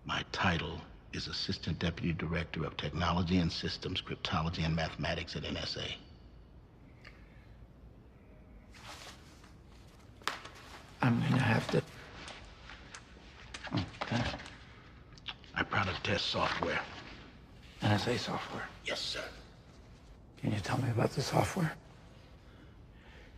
My title is Assistant Deputy Director of Technology and Systems, Cryptology and Mathematics at NSA. I'm gonna have to... Okay. I product test software. NSA software. Yes, sir. Can you tell me about the software?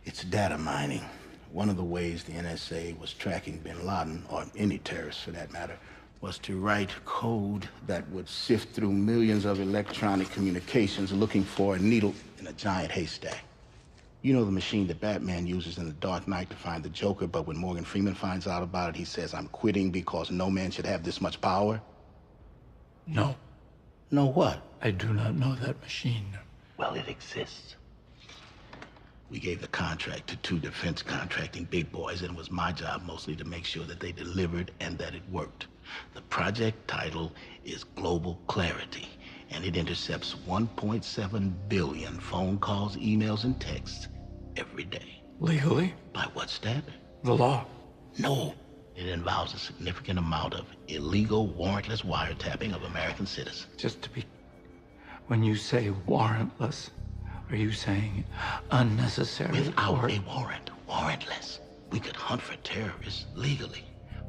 It's data mining. One of the ways the NSA was tracking bin Laden, or any terrorist for that matter, was to write code that would sift through millions of electronic communications looking for a needle in a giant haystack. You know the machine that Batman uses in the Dark Knight to find the Joker, but when Morgan Freeman finds out about it, he says, "I'm quitting because no man should have this much power"? No. No what? I do not know that machine. Well, it exists. We gave the contract to two defense contracting big boys, and it was my job mostly to make sure that they delivered and that it worked. The project title is Global Clarity, and it intercepts 1.7 billion phone calls, emails, and texts every day. Legally? By what standard? The law. No. It involves a significant amount of illegal, warrantless wiretapping of American citizens. Just to be... When you say warrantless, are you saying unnecessary? Without a warrant, warrantless. We could hunt for terrorists legally.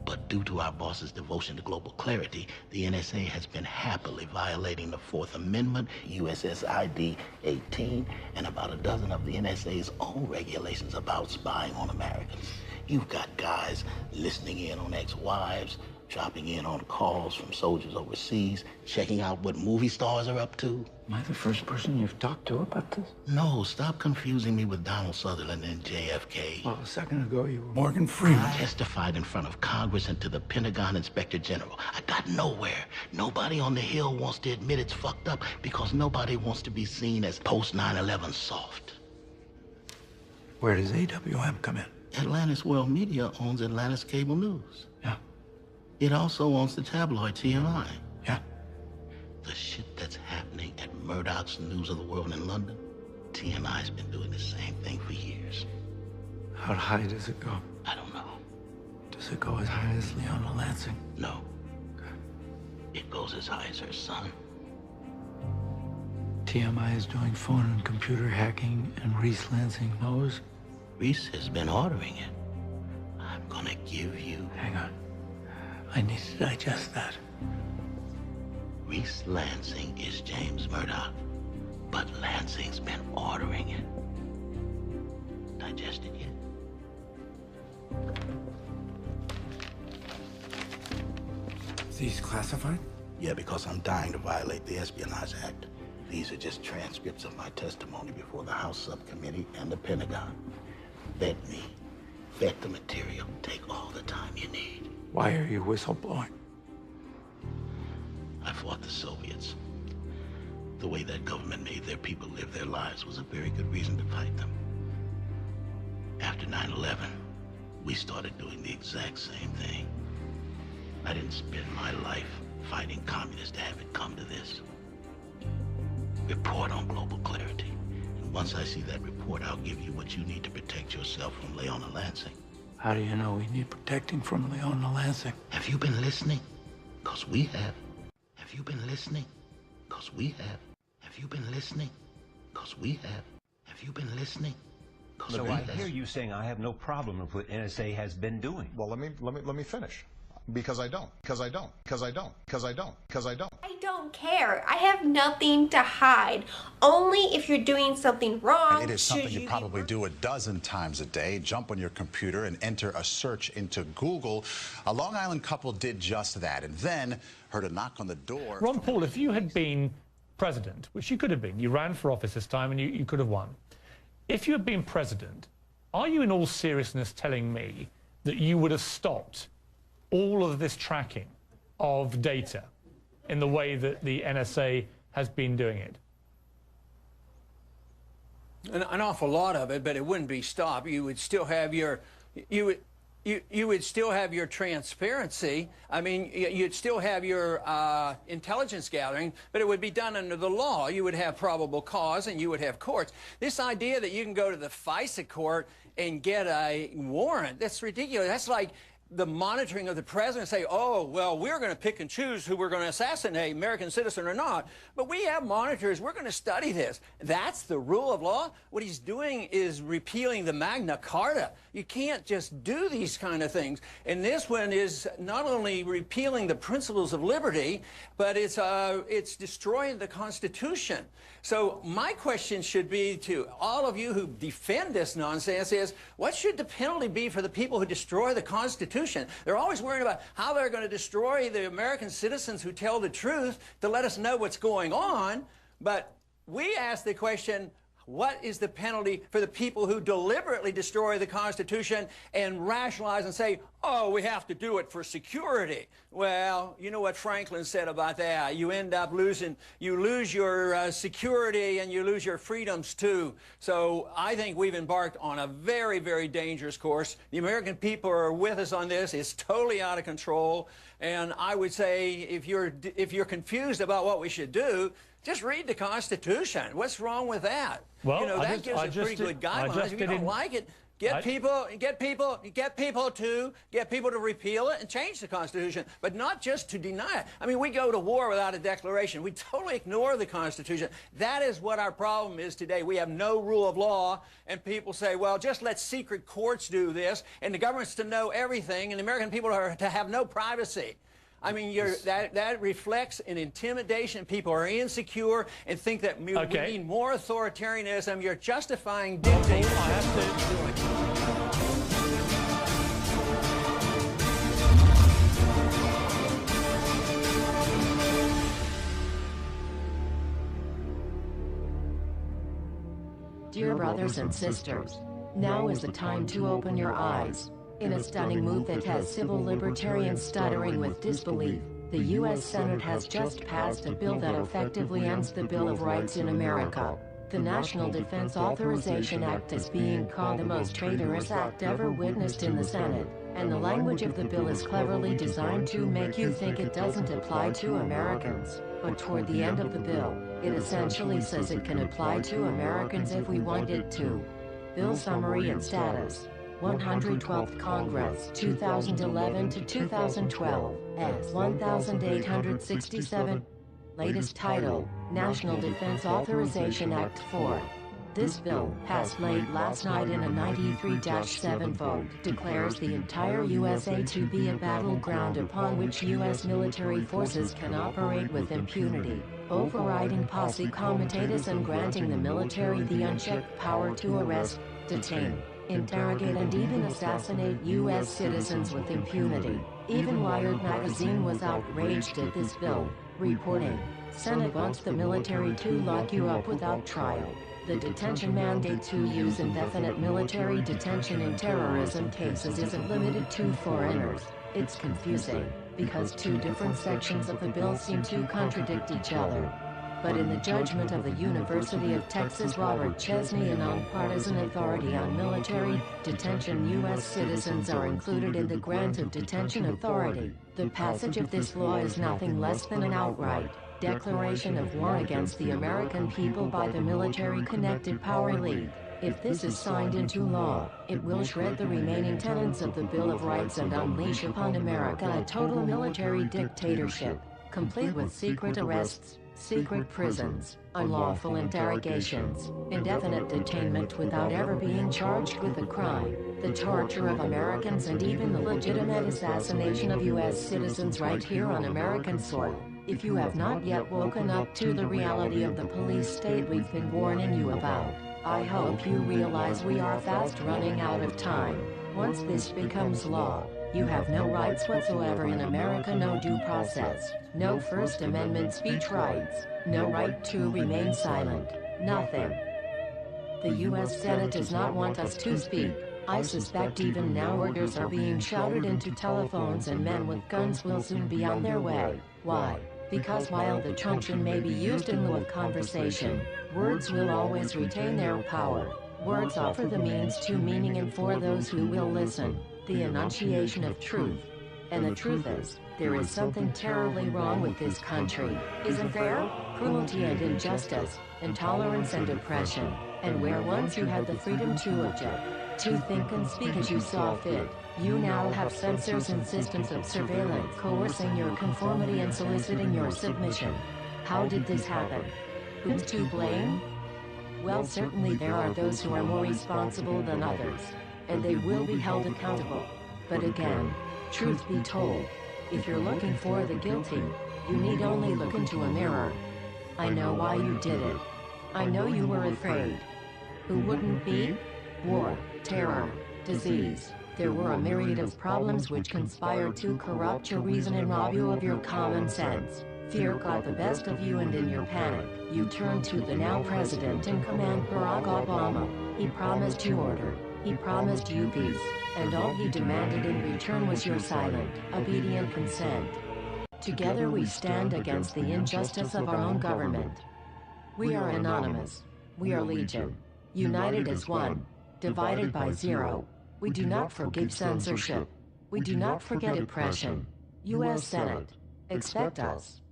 But due to our boss's devotion to global clarity, the NSA has been happily violating the Fourth Amendment, USS ID 18, and about a dozen of the NSA's own regulations about spying on Americans. You've got guys listening in on ex-wives, dropping in on calls from soldiers overseas, checking out what movie stars are up to. Am I the first person you've talked to about this? No, stop confusing me with Donald Sutherland and JFK. Well, a second ago you were Morgan Freeman. I testified in front of Congress and to the Pentagon Inspector General. I got nowhere. Nobody on the Hill wants to admit it's fucked up because nobody wants to be seen as post 9/11 soft. Where does AWM come in? Atlantis World Media owns Atlantis Cable News. Yeah. It also owns the tabloid TMI. Yeah. The shit that's happening at Murdoch's News of the World in London, TMI's been doing the same thing for years. How high does it go? I don't know. Does it go as high as Leona Lansing? No. Okay. It goes as high as her son. TMI is doing phone and computer hacking, and Reese Lansing knows? Reese has been ordering it. I'm gonna give you... Hang on. I need to digest that. Reese Lansing is James Murdoch, but Lansing's been ordering it. Digest it yet? Is these classified? Yeah, because I'm dying to violate the Espionage Act. These are just transcripts of my testimony before the House Subcommittee and the Pentagon. Vet me. Vet the material. Take all the time you need. Why are you whistleblowing? I fought the Soviets. The way that government made their people live their lives was a very good reason to fight them. After 9/11, we started doing the exact same thing. I didn't spend my life fighting communists to have it come to this. Report on global clarity. And once I see that report, I'll give you what you need to protect yourself from Leona Lansing. How do you know we need protecting from Leona Lansing? Have you been listening? 'Cause we have. Have you been listening? 'Cause we have. Have you been listening? 'Cause we have. Have you been listening? 'Cause So we I have. hear you saying I have no problem with what NSA has been doing. Well, let me finish. Because I don't. Because I don't. Because I don't. Because I don't. Because I don't. I don't care. I have nothing to hide. Only if you're doing something wrong. It is something you probably do a dozen times a day. Jump on your computer and enter a search into Google. A Long Island couple did just that and then heard a knock on the door. Ron Paul, if you had been president, which you could have been, you ran for office this time and you could have won. If you had been president, are you in all seriousness telling me that you would have stopped all of this tracking of data in the way that the NSA has been doing it? An awful lot of it, but it wouldn't be stopped. You would still have your, you would still have your transparency. I mean, you'd still have your intelligence gathering, but it would be done under the law. You would have probable cause, and you would have courts. This idea that you can go to the FISA court and get a warrant, that's ridiculous. That's like the monitoring of the president, say, oh, well, we're going to pick and choose who we're going to assassinate, American citizen or not. But we have monitors. We're going to study this. That's the rule of law. What he's doing is repealing the Magna Carta. You can't just do these kind of things. And this one is not only repealing the principles of liberty, but it's destroying the Constitution. So my question should be to all of you who defend this nonsense is, what should the penalty be for the people who destroy the Constitution? They're always worried about how they're going to destroy the American citizens who tell the truth to let us know what's going on. But we ask the question, what is the penalty for the people who deliberately destroy the Constitution and rationalize and say, oh, we have to do it for security? Well, you know what Franklin said about that. You end up you lose your security and you lose your freedoms too. So I think we've embarked on a very, very dangerous course. The American people are with us on this. It's totally out of control. And I would say if you're confused about what we should do, just read the Constitution. What's wrong with that? Well, you know, that gives us pretty good guidelines. If you don't like it, get people to repeal it and change the Constitution, but not just to deny it. I mean, we go to war without a declaration. We totally ignore the Constitution. That is what our problem is today. We have no rule of law, and people say, well, just let secret courts do this, and the government's to know everything, and the American people are to have no privacy. I mean, that reflects an intimidation. People are insecure and think that we need more authoritarianism. You're justifying dictatorship. Dear brothers and sisters, now is the time to open your eyes. In a stunning move that has civil libertarians stuttering with disbelief, the U.S. Senate has just passed a bill that effectively ends the Bill of Rights in America. The National Defense Authorization Act is being called the most traitorous act ever witnessed in the Senate, and the language of the bill is cleverly designed to make you think it doesn't apply to Americans. But toward the end of the bill, it essentially says it can apply to Americans if we want it to. Bill summary and status. 112th Congress, 2011 to 2012, S. 1867. Latest title, National Defense Authorization Act 4. This bill, passed late last night in a 93-7 vote, declares the entire USA to be a battleground upon which U.S. military forces can operate with impunity, overriding posse comitatus and granting the military the unchecked power to arrest, detain, interrogate and even assassinate U.S. citizens with impunity. Even Wired magazine was outraged at this bill, reporting, Senate wants the military to lock you up without trial. The detention mandate to use indefinite military detention in terrorism cases isn't limited to foreigners. It's confusing, because two different sections of the bill seem to contradict each other. But in the judgment of the University of Texas Robert Chesney, a nonpartisan authority on military detention, U.S. citizens are included in the grant of detention authority. The passage of this law is nothing less than an outright declaration of war against the American people by the military-connected power elite. If this is signed into law, it will shred the remaining tenets of the Bill of Rights and unleash upon America a total military dictatorship, complete with secret arrests, secret prisons, unlawful interrogations, indefinite detainment without ever being charged with a crime, the torture of Americans and even the legitimate assassination of U.S. citizens right here on American soil. If you have not yet woken up to the reality of the police state we've been warning you about, I hope you realize we are fast running out of time. Once this becomes law, you have no rights whatsoever in America, no due process, no First Amendment speech rights, no right to remain silent, nothing. The U.S. Senate does not want us to speak. I suspect even now orders are being shouted into telephones and men with guns will soon be on their way. Why? Because while the truncheon may be used in lieu of conversation, words will always retain their power. Words offer the means to meaning and for those who will listen, the enunciation of truth. And the truth is, there is something terribly wrong with this country, isn't there? Cruelty and injustice, intolerance and oppression, and where once you had the freedom to object, to think and speak as you saw fit, You now have sensors and systems of surveillance coercing your conformity and soliciting your submission. How did this happen? Who's to blame? Well, certainly there are those who are more responsible than others, and they will be held accountable. But again, truth be told, if you're looking for the guilty, you need only look into a mirror. I know why you did it. I know you were afraid. Who wouldn't be? War, terror, disease. There were a myriad of problems which conspired to corrupt your reason and rob you of your common sense. Fear got the best of you, and in your panic, you turned to the now president in command, Barack Obama. He promised you order. He promised you peace. And all he demanded in return was your silent, obedient consent. Together we stand against the injustice of our own government. We are anonymous. We are legion. United as one. Divided by zero. We do not forgive censorship. We do not forget oppression. U.S. Senate. Expect us.